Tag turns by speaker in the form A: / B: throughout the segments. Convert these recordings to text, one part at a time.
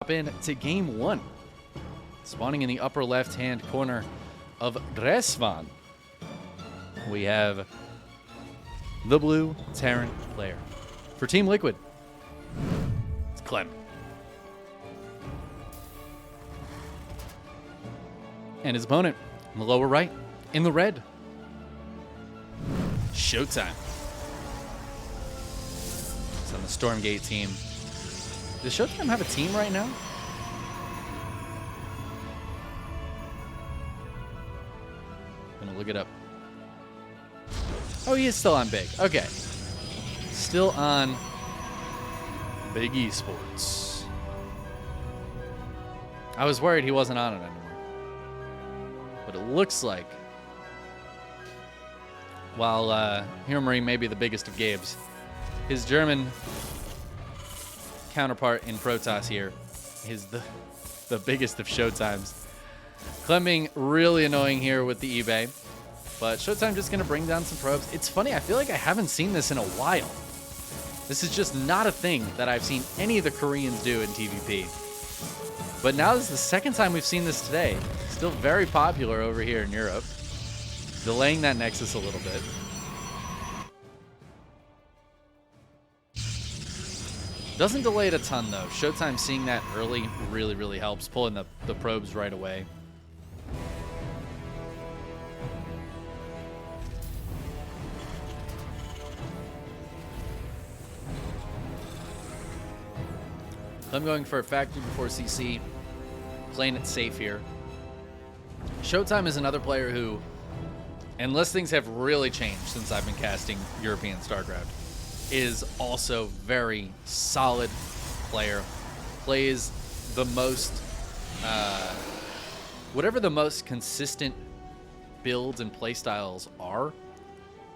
A: Hop in to game one. Spawning in the upper left-hand corner of Dresvan, we have the blue Terran player. For Team Liquid, it's Clem. And his opponent, in the lower right, in the red, ShoWTimE. It's on the Stormgate team. Does ShoWTimE have a team right now? I'm gonna look it up. Oh, he is still on Big. Okay. Still on Big Esports. I was worried he wasn't on it anymore. But it looks like, while Hero Marine may be the biggest of Gabe's, his German counterpart in Protoss here is the biggest of ShoWTimE's. Clem being really annoying here with the eBay, but ShoWTimE just going to bring down some probes. It's funny, I feel like I haven't seen this in a while. This is just not a thing that I've seen any of the Koreans do in TVP. But now this is the second time we've seen this today. Still very popular over here in Europe. Delaying that Nexus a little bit. Doesn't delay it a ton, though. ShoWTimE seeing that early really helps, pulling the probes right away. I'm going for a factory before CC, playing it safe here. ShoWTimE is another player who, unless things have really changed since I've been casting European StarCraft, is also very solid player. Plays the most, whatever the most consistent builds and playstyles are,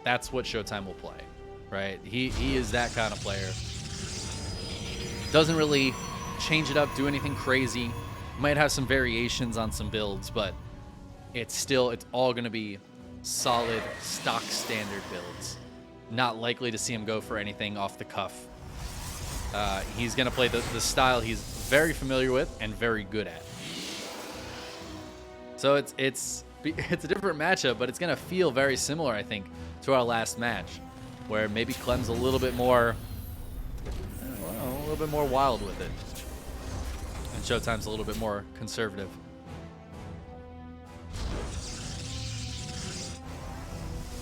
A: that's what ShoWTimE will play, right? He is that kind of player. Doesn't really change it up, do anything crazy. Might have some variations on some builds, but it's all going to be solid, stock standard builds. Not likely to see him go for anything off the cuff. He's going to play the style he's very familiar with and very good at. So it's a different matchup, but it's going to feel very similar, I think, to our last match, where maybe Clem's a little bit more wild with it, and ShoWTimE's a little bit more conservative.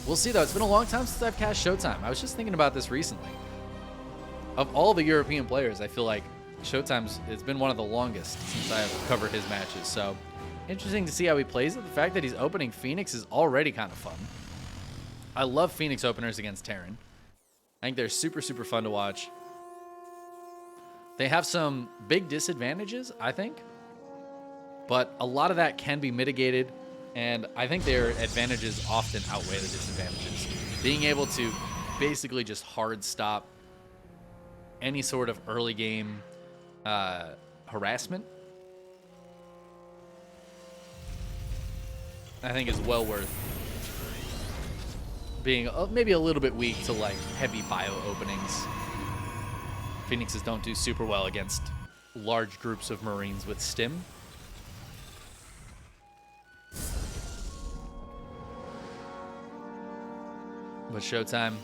A: We'll see, though. It's been a long time since I've cast ShoWTimE. I was just thinking about this recently. Of all the European players, I feel like it's been one of the longest since I've covered his matches. So interesting to see how he plays it. The fact that he's opening Phoenix is already kind of fun. I love Phoenix openers against Terran. I think they're super fun to watch. They have some big disadvantages, I think, but a lot of that can be mitigated, and I think their advantages often outweigh the disadvantages. Being able to basically just hard stop any sort of early game harassment, I think is well worth being maybe a little bit weak to like heavy bio openings. Phoenixes don't do super well against large groups of Marines with stim. But ShoWTimE,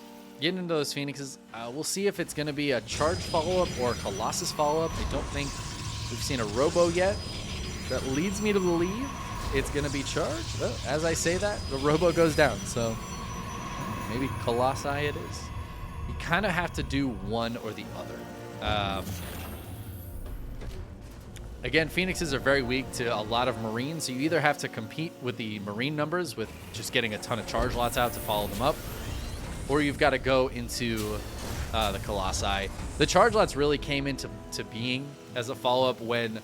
A: getting into those Phoenixes, we'll see if it's going to be a charge follow-up or a Colossus follow-up. I don't think we've seen a Robo yet. That leads me to believe it's going to be charge. Well, as I say that, the Robo goes down, so maybe Colossi it is. You kind of have to do one or the other. Again, Phoenixes are very weak to a lot of Marines, so you either have to compete with the Marine numbers with just getting a ton of charge lots out to follow them up, or you've got to go into the Colossi. The charge lots really came into being as a follow-up when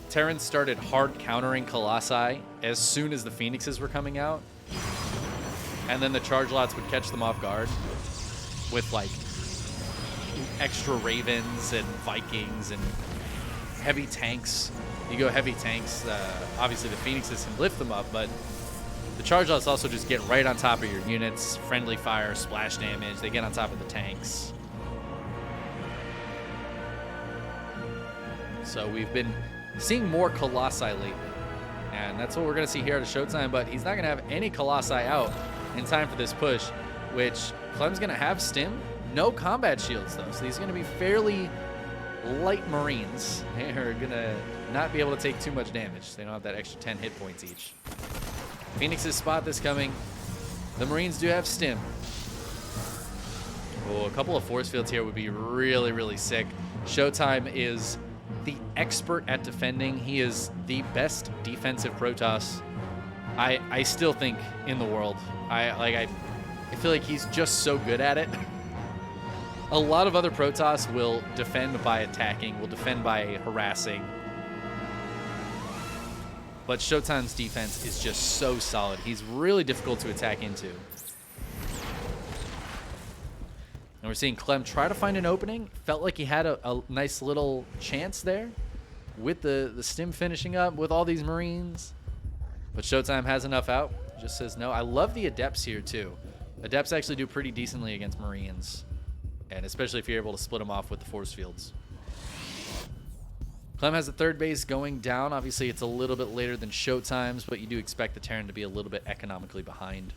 A: Terran started hard countering Colossi as soon as the Phoenixes were coming out, and then the charge lots would catch them off guard with like extra Ravens and Vikings and heavy tanks. You go heavy tanks, obviously the Phoenixes can lift them up, but the charge lots also just get right on top of your units. Friendly fire, splash damage, they get on top of the tanks. So we've been seeing more Colossi lately. And that's what we're going to see here at ShoWTimE, but he's not going to have any Colossi out in time for this push, which Clem's going to have Stim. No combat shields, though, so these are going to be fairly light Marines. They're going to not be able to take too much damage. They don't have that extra 10 hit points each. Phoenixes spot this coming. The Marines do have Stim. Oh, a couple of force fields here would be really, really sick. ShoWTimE is the expert at defending. He is the best defensive Protoss I still think in the world. I feel like he's just so good at it. A lot of other Protoss will defend by attacking, will defend by harassing. But ShoWTimE's defense is just so solid. He's really difficult to attack into. And we're seeing Clem try to find an opening. Felt like he had a nice little chance there with the Stim finishing up with all these Marines. But ShoWTimE has enough out. Just says no. I love the Adepts here too. Adepts actually do pretty decently against Marines. And especially if you're able to split them off with the force fields. Clem has the third base going down. Obviously, it's a little bit later than ShoWTimE's, but you do expect the Terran to be a little bit economically behind.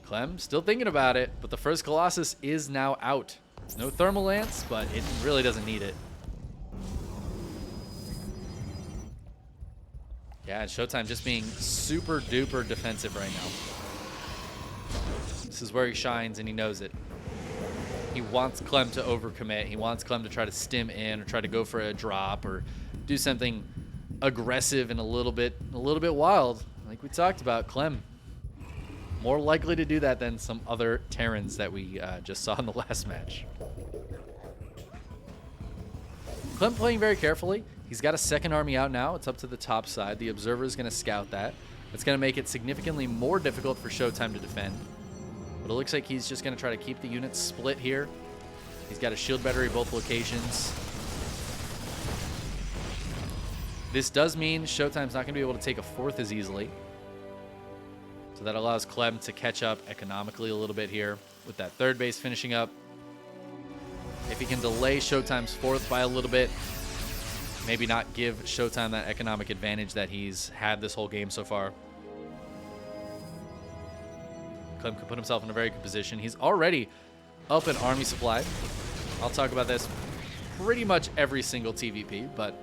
A: Clem still thinking about it, but the first Colossus is now out. No Thermal Lance, but it really doesn't need it. Yeah, and ShoWTimE just being super duper defensive right now. This is where he shines, and he knows it. He wants Clem to overcommit. He wants Clem to try to stim in or try to go for a drop or do something aggressive and a little bit wild. Like we talked about, Clem more likely to do that than some other Terrans that we just saw in the last match. Clem playing very carefully. He's got a second army out now. It's up to the top side. The Observer is going to scout that. It's going to make it significantly more difficult for ShoWTimE to defend. But it looks like he's just going to try to keep the units split here. He's got a shield battery both locations. This does mean ShoWTimE's not going to be able to take a fourth as easily. So that allows Clem to catch up economically a little bit here with that third base finishing up. If he can delay ShoWTimE's fourth by a little bit, maybe not give ShoWTimE that economic advantage that he's had this whole game so far. Clem can put himself in a very good position. He's already up in army supply. I'll talk about this pretty much every single TVP, but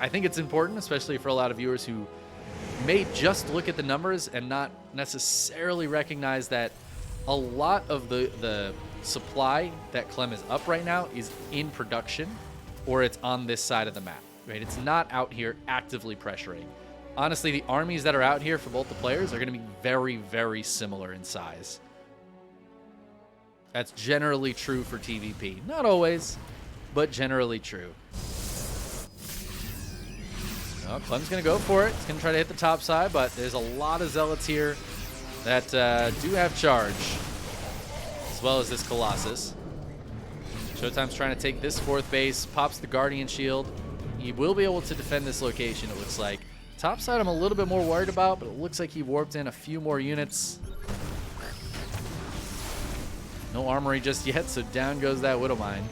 A: I think it's important, especially for a lot of viewers who may just look at the numbers and not necessarily recognize that a lot of the supply that Clem is up right now is in production, or it's on this side of the map, right? It's not out here actively pressuring. Honestly, the armies that are out here for both the players are going to be very, very similar in size. That's generally true for TVP. Not always, but generally true. Oh, Clem's going to go for it. He's going to try to hit the top side, but there's a lot of Zealots here that do have charge, as well as this Colossus. ShoWTimE's trying to take this fourth base, pops the Guardian Shield. He will be able to defend this location, it looks like. Top side I'm a little bit more worried about, but it looks like he warped in a few more units. No armory just yet, so down goes that Widowmine.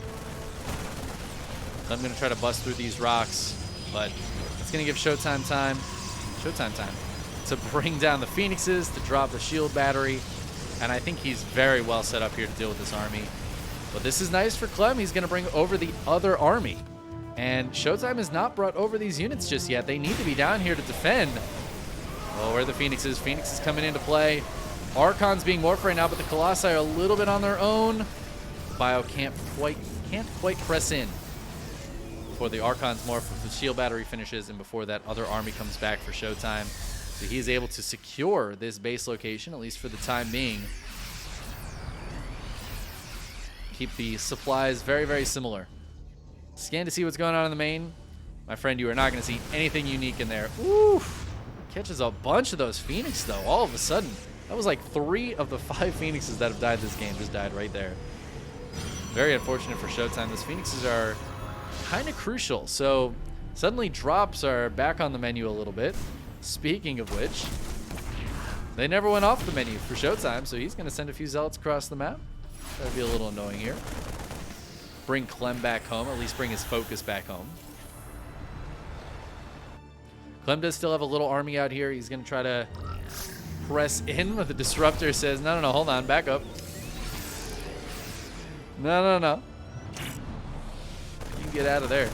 A: I'm going to try to bust through these rocks, but it's going to give ShoWTimE time to bring down the Phoenixes, to drop the shield battery, and I think he's very well set up here to deal with this army. But this is nice for Clem. He's going to bring over the other army. And ShoWTimE has not brought over these units just yet. They need to be down here to defend. Oh, where are the Phoenixes? Phoenix is coming into play. Archon's being morphed right now, but the Colossi are a little bit on their own. Bio can't quite press in before the Archon's morph with the shield battery finishes and before that other army comes back for ShoWTimE. So he's able to secure this base location, at least for the time being. Keep the supplies very, very similar. Scan to see what's going on in the main. My friend, you are not going to see anything unique in there. Oof. Catches a bunch of those Phoenix, though, all of a sudden. That was like 3 of the 5 Phoenixes that have died this game just died right there. Very unfortunate for ShoWTimE. Those Phoenixes are kind of crucial. So suddenly drops are back on the menu a little bit. Speaking of which, they never went off the menu for ShoWTimE, so he's going to send a few Zealots across the map. That'd be a little annoying here. bring Clem back home, at least bring his focus back home. Clem does still have a little army out here. He's going to try to press in, but the disruptor says, no, hold on, back up. No. You can get out of there.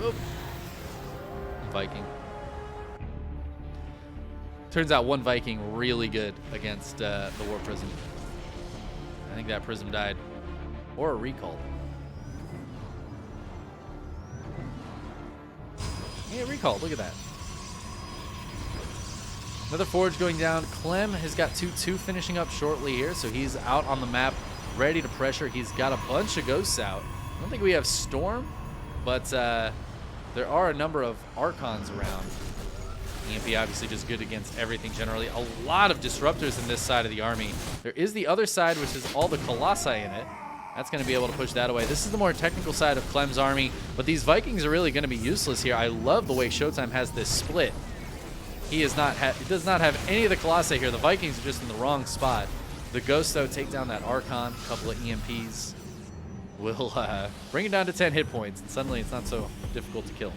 A: Oop. Viking. Turns out one Viking really good against the War Prism. I think that Prism died. Or a recall. Yeah, recall. Look at that. Another Forge going down. Clem has got 2-2 finishing up shortly here, so he's out on the map, ready to pressure. He's got a bunch of Ghosts out. I don't think we have Storm, but there are a number of Archons around. EMP obviously just good against everything generally. A lot of Disruptors in this side of the army. There is the other side, which is all the Colossi in it. That's going to be able to push that away. This is the more technical side of Clem's army, but these Vikings are really going to be useless here. I love the way ShoWTimE has this split. He does not have any of the Colossi here. The Vikings are just in the wrong spot. The Ghosts, though, take down that Archon. A couple of EMPs will bring it down to 10 hit points, and suddenly it's not so difficult to kill.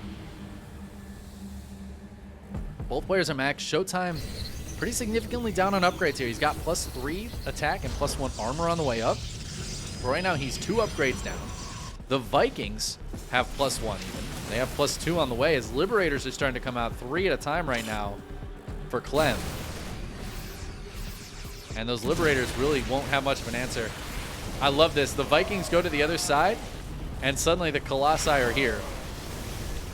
A: Both players are max. ShoWTimE pretty significantly down on upgrades here. He's got +3 attack and +1 armor on the way up. But right now, he's 2 upgrades down. The Vikings have +1 even. They have +2 on the way as Liberators are starting to come out 3 at a time right now for Clem. And those Liberators really won't have much of an answer. I love this. The Vikings go to the other side, and suddenly the Colossi are here.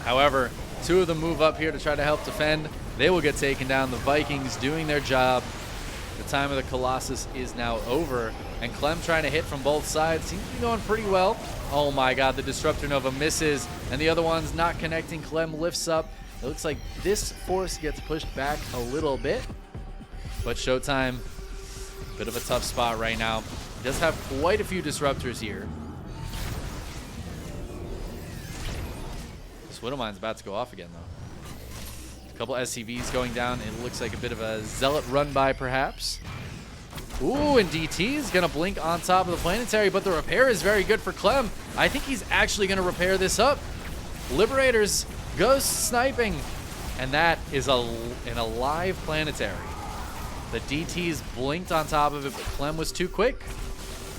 A: However, 2 of them move up here to try to help defend. They will get taken down. The Vikings doing their job. The time of the Colossus is now over, and Clem trying to hit from both sides. Seems to be going pretty well. Oh my god, the Disruptor Nova misses, and the other one's not connecting. Clem lifts up. It looks like this force gets pushed back a little bit, but ShoWTimE, bit of a tough spot right now. He does have quite a few Disruptors here. Swidowmine's about to go off again, though. A couple SCVs going down. It looks like a bit of a Zealot run by, perhaps. Ooh, and DT is going to blink on top of the Planetary, but the repair is very good for Clem. I think he's actually going to repair this up. Liberators, Ghost sniping, and that is an alive Planetary. The DT's blinked on top of it, but Clem was too quick.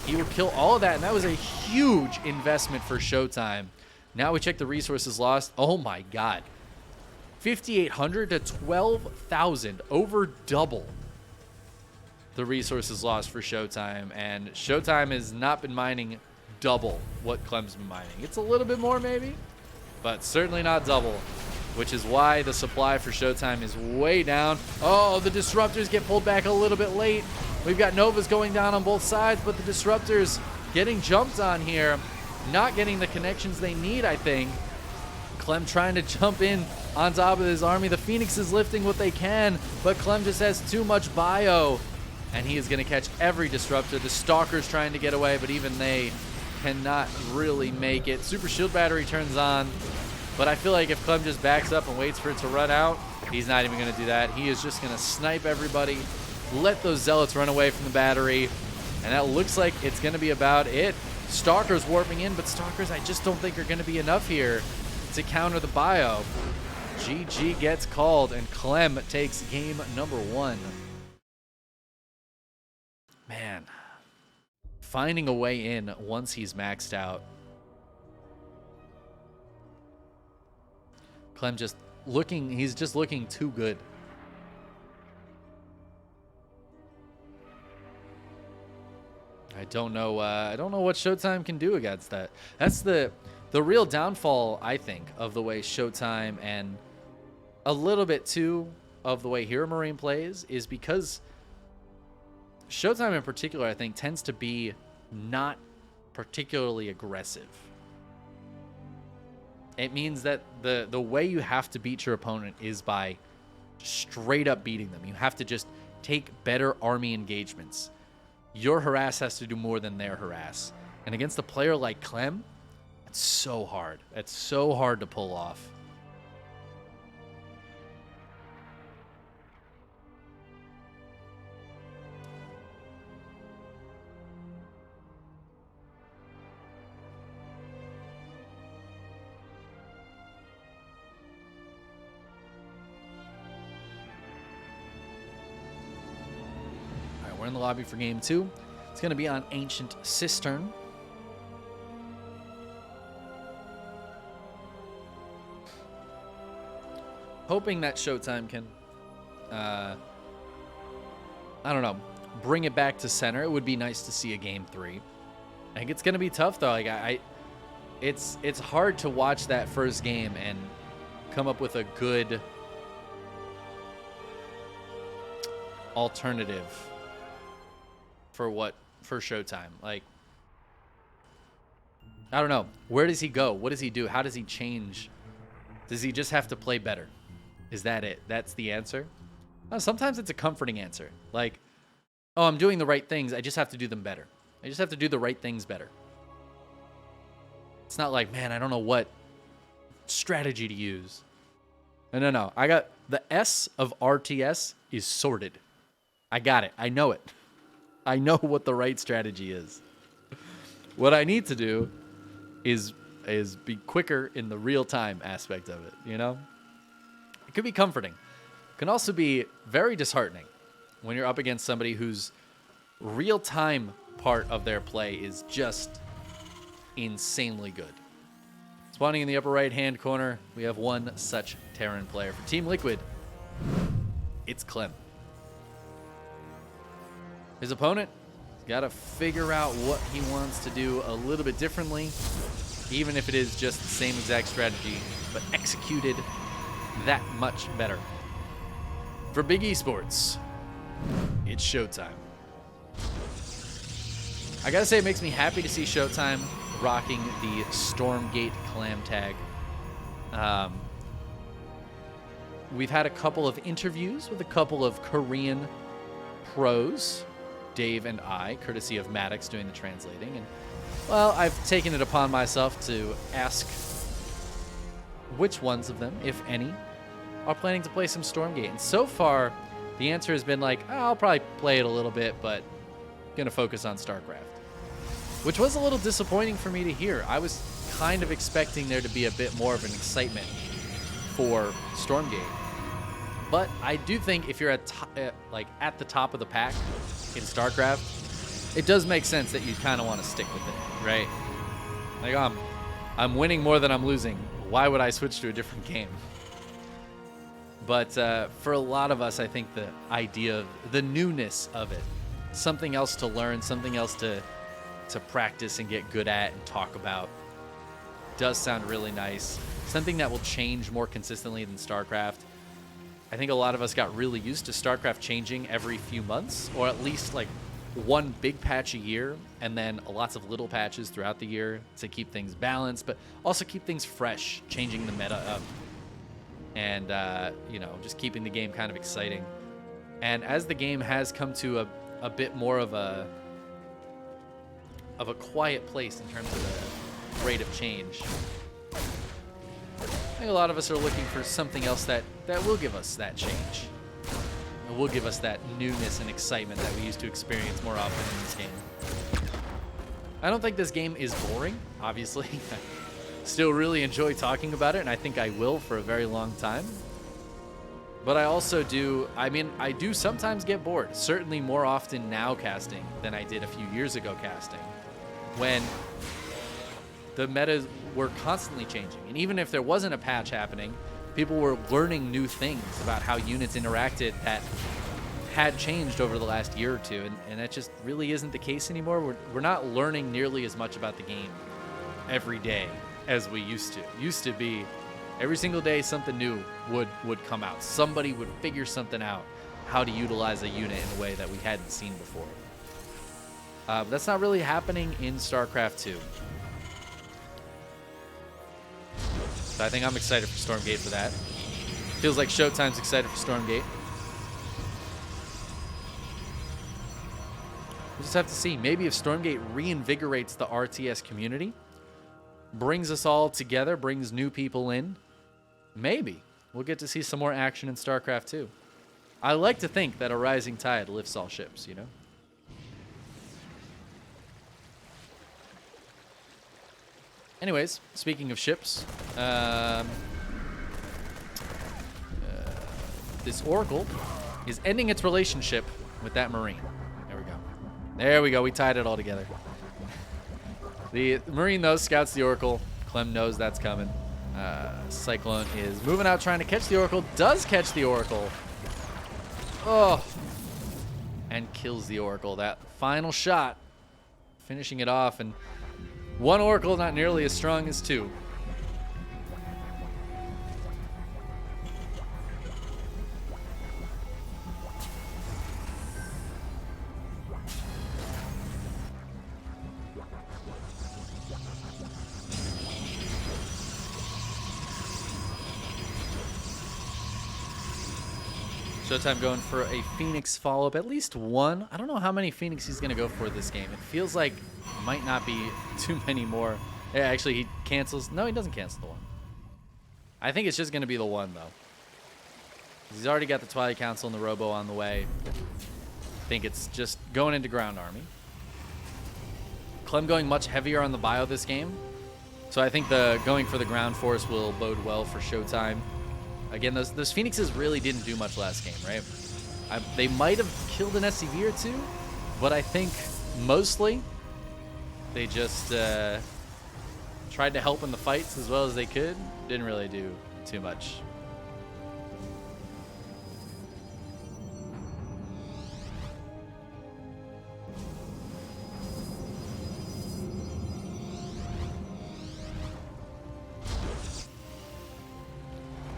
A: He would kill all of that, and that was a huge investment for ShoWTimE. Now we check the resources lost. Oh my god. 5,800 to 12,000, over double the resources lost for ShoWTimE, and ShoWTimE has not been mining double what Clem's been mining. It's a little bit more maybe, but certainly not double, which is why the supply for ShoWTimE is way down. Oh, the Disruptors get pulled back a little bit late. We've got Novas going down on both sides, but the Disruptors getting jumped on here, not getting the connections they need, I think. Clem trying to jump in on top of his army. The Phoenix is lifting what they can, but Clem just has too much bio, and he is going to catch every Disruptor. The Stalker's trying to get away, but even they cannot really make it. Super Shield Battery turns on, but I feel like if Clem just backs up and waits for it to run out, he's not even going to do that. He is just going to snipe everybody, let those Zealots run away from the battery, and that looks like it's going to be about it. Stalker's warping in, but Stalkers I just don't think are going to be enough here to counter the bio. GG gets called, and Clem takes game number 1. Man, finding a way in once he's maxed out. Clem just looking, he's just looking too good. I don't know what ShoWTimE can do against that. That's the real downfall, I think, of the way ShoWTimE and a little bit too of the way Hero Marine plays is because ShoWTimE in particular, I think, tends to be not particularly aggressive. It means that the way you have to beat your opponent is by straight up beating them. You have to just take better army engagements. Your harass has to do more than their harass. And against a player like Clem, it's so hard. It's so hard to pull off. We're in the lobby for game 2. It's going to be on Ancient Cistern. Hoping that ShoWTimE can, I don't know, bring it back to center. It would be nice to see a game 3. I think it's going to be tough, though. Like, it's hard to watch that first game and come up with a good alternative for ShoWTimE. Like, I don't know. Where does he go? What does he do? How does he change? Does he just have to play better? Is that it? That's the answer? No, sometimes it's a comforting answer. Like, oh, I'm doing the right things. I just have to do them better. I just have to do the right things better. It's not like, man, I don't know what strategy to use. No. I got the S of RTS is sorted. I got it. I know it. I know what the right strategy is. What I need to do is be quicker in the real-time aspect of it, you know? It could be comforting. It can also be very disheartening when you're up against somebody whose real-time part of their play is just insanely good. Spawning in the upper right-hand corner, we have one such Terran player. For Team Liquid, it's Clem. His opponent got to figure out what he wants to do a little bit differently, even if it is just the same exact strategy, but executed that much better. For Big Esports, it's ShoWTimE. I gotta say, it makes me happy to see ShoWTimE rocking the Stormgate clam tag. We've had a couple of interviews with a couple of Korean pros, Dave and I, courtesy of Maddox doing the translating. And, well, I've taken it upon myself to ask which ones of them, if any, are planning to play some Stormgate. And so far, the answer has been like, oh, I'll probably play it a little bit, but gonna focus on StarCraft. Which was a little disappointing for me to hear. I was kind of expecting there to be a bit more of an excitement for Stormgate. But I do think if you're at the top of the pack in StarCraft, it does make sense that you kind of want to stick with it, right? Like, I'm winning more than I'm losing. Why would I switch to a different game? But for a lot of us, I think the idea of the newness of it, something else to learn, something else to practice and get good at and talk about, does sound really nice. Something that will change more consistently than StarCraft. I think a lot of us got really used to StarCraft changing every few months, or at least like one big patch a year, and then lots of little patches throughout the year to keep things balanced, but also keep things fresh, changing the meta up, and just keeping the game kind of exciting. And as the game has come to a bit more of a quiet place in terms of the rate of change, I think a lot of us are looking for something else that will give us that change. It will give us that newness and excitement that we used to experience more often in this game. I don't think this game is boring, obviously. I still really enjoy talking about it, and I think I will for a very long time. But I also I do sometimes get bored. Certainly more often now casting than I did a few years ago casting, when the metas were constantly changing. And even if there wasn't a patch happening, people were learning new things about how units interacted that had changed over the last year or two. And that just really isn't the case anymore. We're not learning nearly as much about the game every day as we used to. Used to be every single day something new would come out. Somebody would figure something out, how to utilize a unit in a way that we hadn't seen before. That's not really happening in StarCraft 2. So I think I'm excited for Stormgate for that. Feels like ShoWTimE's excited for Stormgate. We'll just have to see. Maybe if Stormgate reinvigorates the RTS community, brings us all together, brings new people in, maybe we'll get to see some more action in StarCraft 2. I like to think that a rising tide lifts all ships, you know? Anyways, speaking of ships, this Oracle is ending its relationship with that Marine. There we There we go. We tied it all together. The Marine, though, scouts the Oracle. Clem knows that's coming. Cyclone is moving out, trying to catch the Oracle. Does catch the Oracle. Oh. And kills the Oracle. That final shot, finishing it off. And one Oracle not nearly as strong as two. ShoWTimE going for a Phoenix follow-up, at least one. I don't know how many Phoenix he's going to go for this game. It feels like might not be too many more. Yeah, actually, he cancels. No, he doesn't cancel the one. I think it's just going to be the one, though. He's already got the Twilight Council and the Robo on the way. I think it's just going into Ground Army. Clem going much heavier on the bio this game. So I think the going for the ground force will bode well for ShoWTimE. Again, those Phoenixes really didn't do much last game, right? They might have killed an SCV or two, but I think mostly they just tried to help in the fights as well as they could. Didn't really do too much.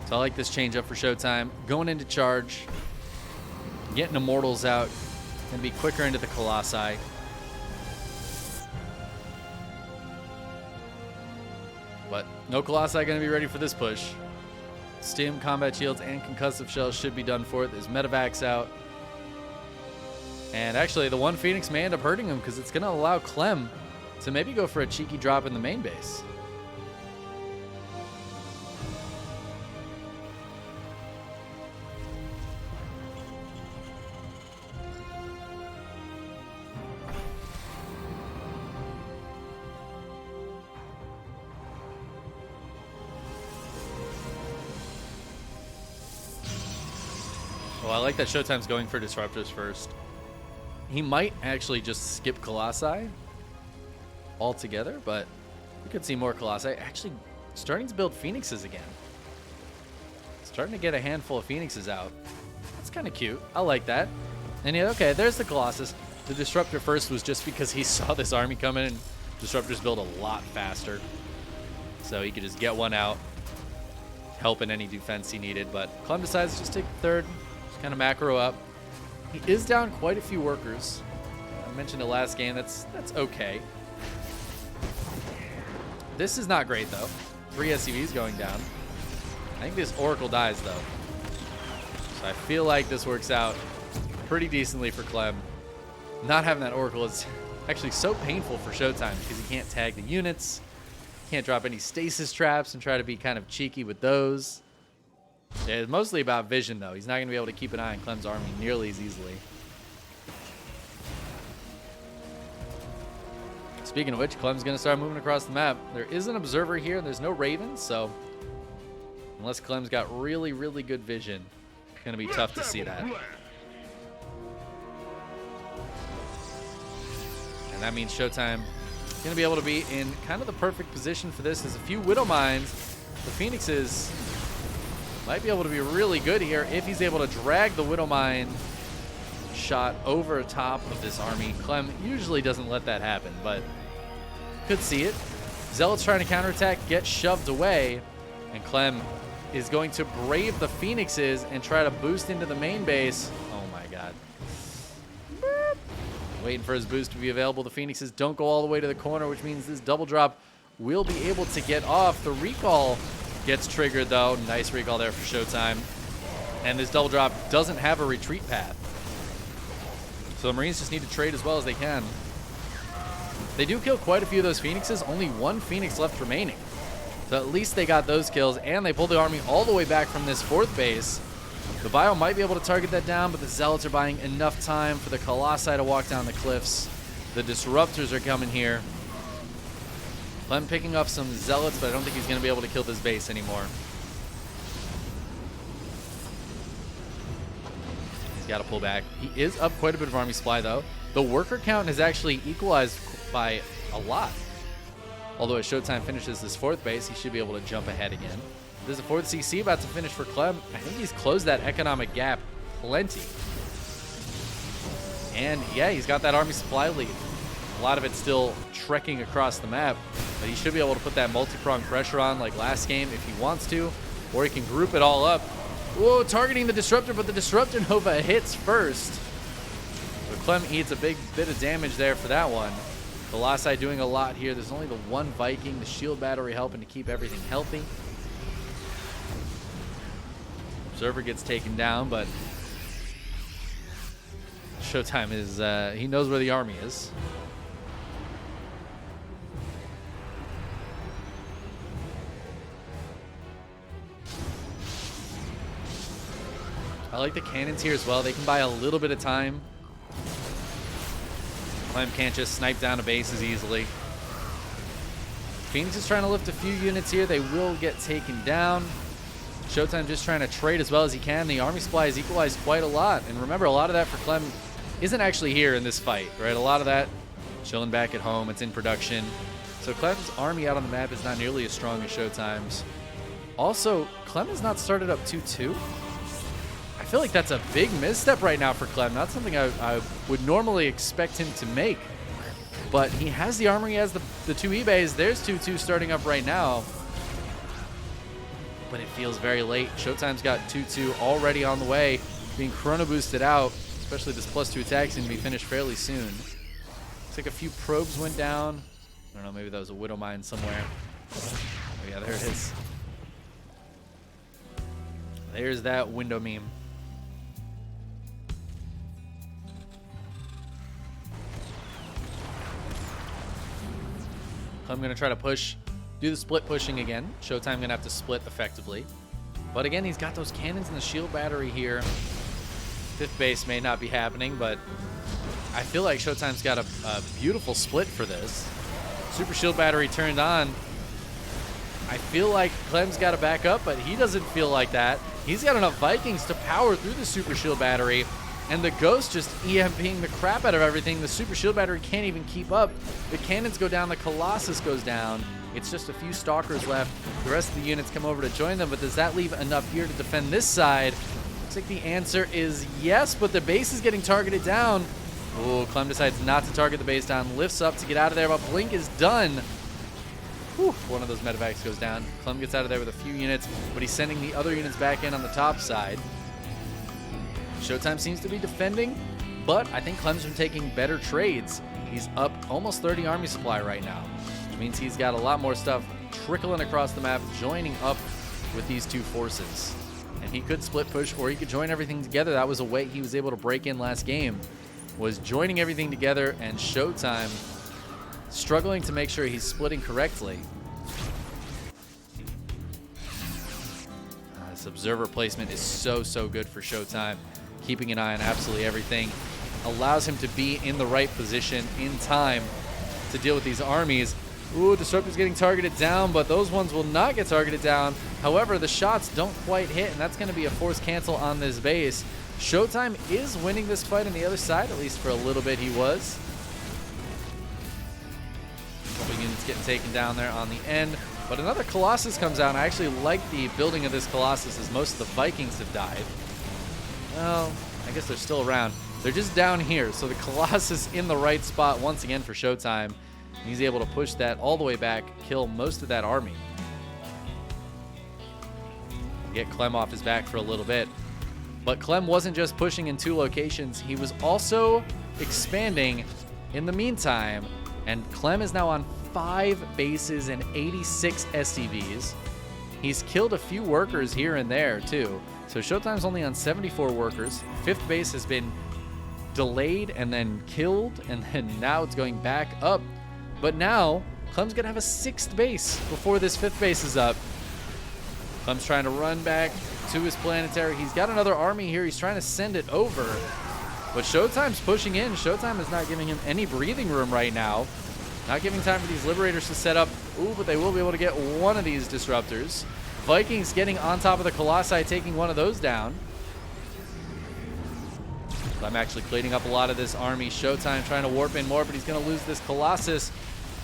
A: So I like this change up for ShoWTimE. Going into charge, getting Immortals out, gonna be quicker into the Colossi. But no Colossi gonna be ready for this push. Stim, combat shields, and concussive shells should be done for it. There's medevacs out. And actually, the one Phoenix may end up hurting him because it's gonna allow Clem to maybe go for a cheeky drop in the main base. Well, I like that ShoWTimE's going for Disruptors first. He might actually just skip Colossi altogether, but we could see more Colossi. Actually, starting to build Phoenixes again. Starting to get a handful of Phoenixes out. That's kind of cute. I like that. And yeah, okay, there's the Colossus. The Disruptor first was just because he saw this army coming, and Disruptors build a lot faster. So he could just get one out, help in any defense he needed. But Clem decides to just take the third. Kind of macro up. He is down quite a few workers. I mentioned it last game. That's okay. This is not great though. 3 SCVs going down. I think this Oracle dies though. So I feel like this works out pretty decently for Clem. Not having that Oracle is actually so painful for ShoWTimE because he can't tag the units. Can't drop any stasis traps and try to be kind of cheeky with those. Yeah, it's mostly about vision, though. He's not going to be able to keep an eye on Clem's army nearly as easily. Speaking of which, Clem's going to start moving across the map. There is an observer here. There's no Ravens, so unless Clem's got really, really good vision, it's going to be tough to see that. And that means ShoWTimE is going to be able to be in kind of the perfect position for this. There's a few Widow Mines. The Phoenixes might be able to be really good here if he's able to drag the Widow Mine shot over top of this army. Clem usually doesn't let that happen, but could see it. Zealot's trying to counterattack, get shoved away, and Clem is going to brave the Phoenixes and try to boost into the main base. Oh my god. Waiting for his boost to be available. The Phoenixes don't go all the way to the corner, which means this double drop will be able to get off. The recall gets triggered though. Nice recall there for ShoWTimE. And this double drop doesn't have a retreat path. So the Marines just need to trade as well as they can. They do kill quite a few of those Phoenixes. Only one Phoenix left remaining. So at least they got those kills, and they pulled the army all the way back from this 4th base. The Bio might be able to target that down, but the Zealots are buying enough time for the Colossi to walk down the cliffs. The Disruptors are coming here. Clem picking up some Zealots, but I don't think he's going to be able to kill this base anymore. He's got to pull back. He is up quite a bit of army supply, though. The worker count has actually equalized by a lot. Although as ShoWTimE finishes this 4th base, he should be able to jump ahead again. There's a 4th CC about to finish for Clem. I think he's closed that economic gap plenty. And yeah, he's got that army supply lead. A lot of it's still trekking across the map, but he should be able to put that multi-pronged pressure on like last game if he wants to, or he can group it all up. Whoa, targeting the Disruptor, but the Disruptor Nova hits first. So Clem eats a big bit of damage there for that one. Colossi doing a lot here. There's only the one Viking, the shield battery helping to keep everything healthy. Observer gets taken down, but ShoWTimE is, he knows where the army is. I like the cannons here as well. They can buy a little bit of time. Clem can't just snipe down a base as easily. Phoenix is trying to lift a few units here. They will get taken down. ShoWTimE just trying to trade as well as he can. The army supply has equalized quite a lot. And remember, a lot of that for Clem isn't actually here in this fight, right? A lot of that chilling back at home. It's in production. So Clem's army out on the map is not nearly as strong as ShoWTimE's. Also, Clem has not started up 2-2. I feel like that's a big misstep right now for Clem. Not something I would normally expect him to make. But he has the armory, he has the 2 eBays. There's 2-2 starting up right now. But it feels very late. ShoWTimE's got 2-2 already on the way, being chrono boosted out. Especially this +2 attack seems to be finished fairly soon. Looks like a few probes went down. I don't know, maybe that was a Widow Mine somewhere. Oh yeah, there it is. There's that window meme. I'm going to try to push, do the split pushing again. ShoWTimE going to have to split effectively. But again, he's got those cannons and the shield battery here. 5th base may not be happening, but I feel like ShoWTimE's got a beautiful split for this. Super shield battery turned on. I feel like Clem's got to back up, but he doesn't feel like that. He's got enough Vikings to power through the super shield battery. And the Ghost just EMPing the crap out of everything. The super shield battery can't even keep up. The cannons go down, the Colossus goes down. It's just a few Stalkers left. The rest of the units come over to join them, but does that leave enough here to defend this side? Looks like the answer is yes, but the base is getting targeted down. Oh, Clem decides not to target the base down, lifts up to get out of there, but Blink is done. Whew, one of those medevacs goes down. Clem gets out of there with a few units, but he's sending the other units back in on the top side. ShoWTimE seems to be defending, but I think Clem's been taking better trades. He's up almost 30 army supply right now, which means he's got a lot more stuff trickling across the map, joining up with these 2 forces. And he could split push, or he could join everything together. That was a way he was able to break in last game, was joining everything together, and ShoWTimE struggling to make sure he's splitting correctly. This observer placement is so good for ShoWTimE. Keeping an eye on absolutely everything allows him to be in the right position in time to deal with these armies. Ooh, Disruptor's getting targeted down, but those ones will not get targeted down. However, the shots don't quite hit, and that's going to be a forced cancel on this base. ShoWTimE is winning this fight on the other side, at least for a little bit he was. A couple units getting taken down there on the end, but another Colossus comes out. I actually like the building of this Colossus, as most of the Vikings have died. Well, I guess they're still around. They're just down here, so the Colossus in the right spot once again for ShoWTimE. He's able to push that all the way back, kill most of that army. Get Clem off his back for a little bit. But Clem wasn't just pushing in 2 locations, he was also expanding in the meantime. And Clem is now on 5 bases and 86 SCVs. He's killed a few workers here and there too. So ShoWTimE's only on 74 workers. 5th base has been delayed and then killed, and then now it's going back up. But now Clem's gonna have a 6th base before this 5th base is up. Clem's trying to run back to his planetary. He's got another army here. He's trying to send it over. But ShoWTimE's pushing in. ShoWTimE is not giving him any breathing room right now. Not giving time for these Liberators to set up. Ooh, but they will be able to get one of these Disruptors. Vikings getting on top of the Colossi, taking one of those down. I'm actually cleaning up a lot of this army. ShoWTimE trying to warp in more, but he's going to lose this Colossus.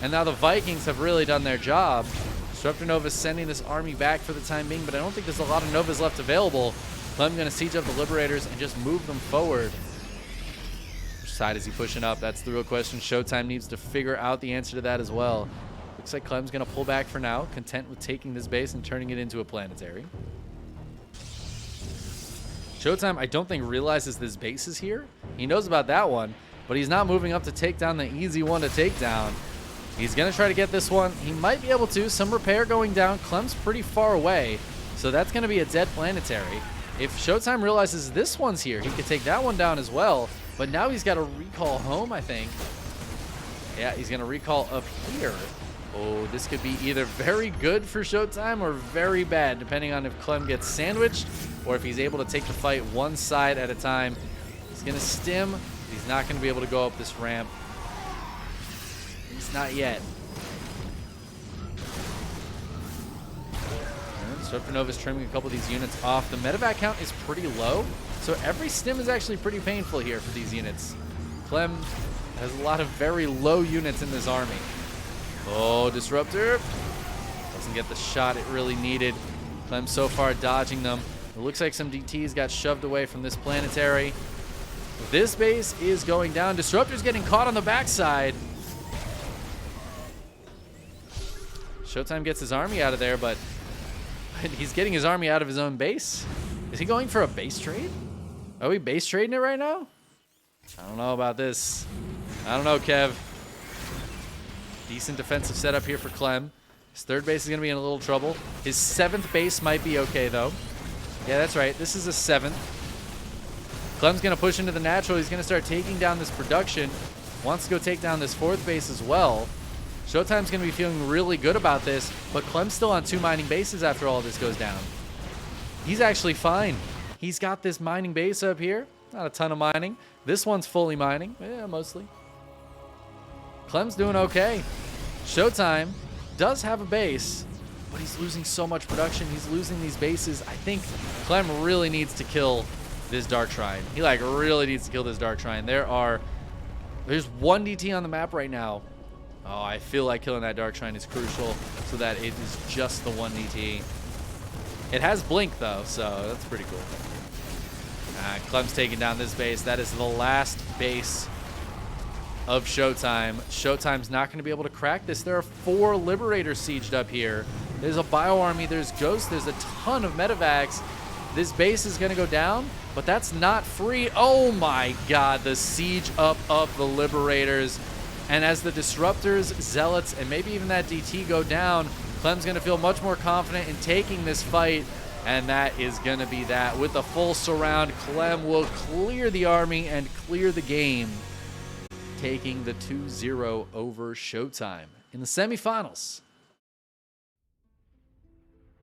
A: And now the Vikings have really done their job. Disruptor Nova sending this army back for the time being, but I don't think there's a lot of Novas left available. Clem going to siege up the Liberators and just move them forward. Which side is he pushing up? That's the real question. ShoWTimE needs to figure out the answer to that as well. Looks like Clem's going to pull back for now, content with taking this base and turning it into a planetary. ShoWTimE, I don't think, realizes this base is here. He knows about that one, but he's not moving up to take down the easy one to take down. He's going to try to get this one. He might be able to. Some repair going down. Clem's pretty far away, so that's going to be a dead planetary. If ShoWTimE realizes this one's here, he could take that one down as well, but now he's got to recall home, I think. Yeah, he's going to recall up here. Oh, this could be either very good for ShoWTimE or very bad, depending on if Clem gets sandwiched or if he's able to take the fight one side at a time. He's going to stim. He's not going to be able to go up this ramp. He's not yet. Disruptor Nova's trimming a couple of these units off. The medevac count is pretty low, so every stim is actually pretty painful here for these units. Clem has a lot of very low units in this army. Oh, Disruptor doesn't get the shot it really needed. Clem so far dodging them. It looks like some DTs got shoved away from this planetary. This base is going down. Disruptor's getting caught on the backside. ShoWTimE gets his army out of there, but he's getting his army out of his own base. Is he going for a base trade? Are we base trading it right now? I don't know about this. I don't know, Kev. Decent defensive setup here for Clem. His third base is going to be in a little trouble. His seventh base might be okay, though. Yeah, that's right. This is a seventh. Clem's going to push into the natural. He's going to start taking down this production. Wants to go take down this fourth base as well. ShoWTimE's going to be feeling really good about this, but Clem's still on 2 mining bases after all this goes down. He's actually fine. He's got this mining base up here. Not a ton of mining. This one's fully mining. Yeah, mostly. Clem's doing okay. ShoWTimE does have a base, but he's losing so much production. He's losing these bases. I think Clem really needs to kill this Dark Shrine. He really needs to kill this Dark Shrine. There's 1 DT on the map right now. Oh, I feel like killing that Dark Shrine is crucial so that it is just the 1 DT. It has Blink, though, so that's pretty cool. Clem's taking down this base. That is the last base of ShoWTimE. ShoWTimE's not going to be able to crack this. There are 4 Liberators sieged up here. There's a Bio Army. There's Ghost. There's a ton of medevacs. This base is going to go down, but that's not free. Oh, my God. The siege up of the Liberators. And as the Disruptors, Zealots, and maybe even that DT go down, Clem's going to feel much more confident in taking this fight. And that is going to be that. With a full surround, Clem will clear the army and clear the game, taking the 2-0 over ShoWTimE in the semifinals.